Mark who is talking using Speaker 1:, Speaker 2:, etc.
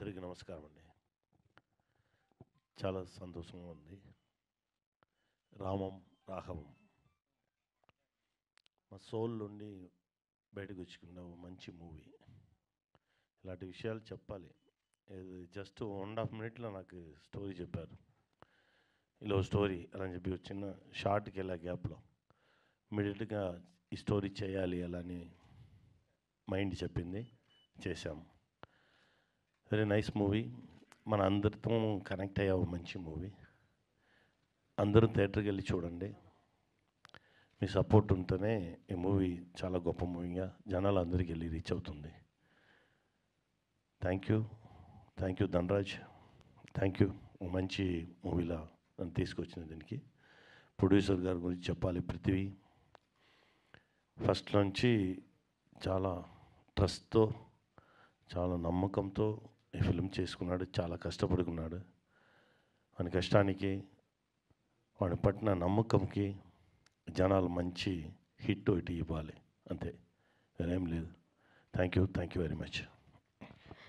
Speaker 1: అందరికీ నమస్కారం అండి. చాలా సంతోషంగా ఉంది. రామం రాఘవం మా సోల్ నుండి బయటకు వచ్చుకున్న ఓ మంచి మూవీ. ఇలాంటి విషయాలు చెప్పాలి. జస్ట్ 1.5 మినిట్లో నాకు స్టోరీ చెప్పారు. ఇలా స్టోరీ అని చెప్పి ఒక చిన్న షార్ట్కి వెళ్ళా గ్యాప్లో ఇమీడియట్గా ఈ స్టోరీ చేయాలి అలా అని మైండ్ చెప్పింది, చేశాము. Very nice movie. మన అందరితో కనెక్ట్ అయ్యే మంచి మూవీ. అందరూ థియేటర్కి వెళ్ళి చూడండి. మీ సపోర్ట్ ఉంటేనే ఈ మూవీ చాలా గొప్ప మూవీగా జనాలు అందరికీ వెళ్ళి రీచ్ అవుతుంది. Thank you Dhanraj. Thank you. మంచి మూవీలా నన్ను తీసుకొచ్చిన దీనికి. ప్రొడ్యూసర్ గారి గురించి చెప్పాలి, పృథ్వీ. ఫస్ట్ నుంచి చాలా ట్రస్ట్తో, చాలా నమ్మకంతో ఈ ఫిల్మ్ చేసుకున్నాడు. చాలా కష్టపడుకున్నాడు. వాని కష్టానికి, వాడి పట్టిన నమ్మకంకి జనాలు మంచి హిట్ ఒకటి ఇవ్వాలి, అంతే, వేరేం లేదు. Thank you very much.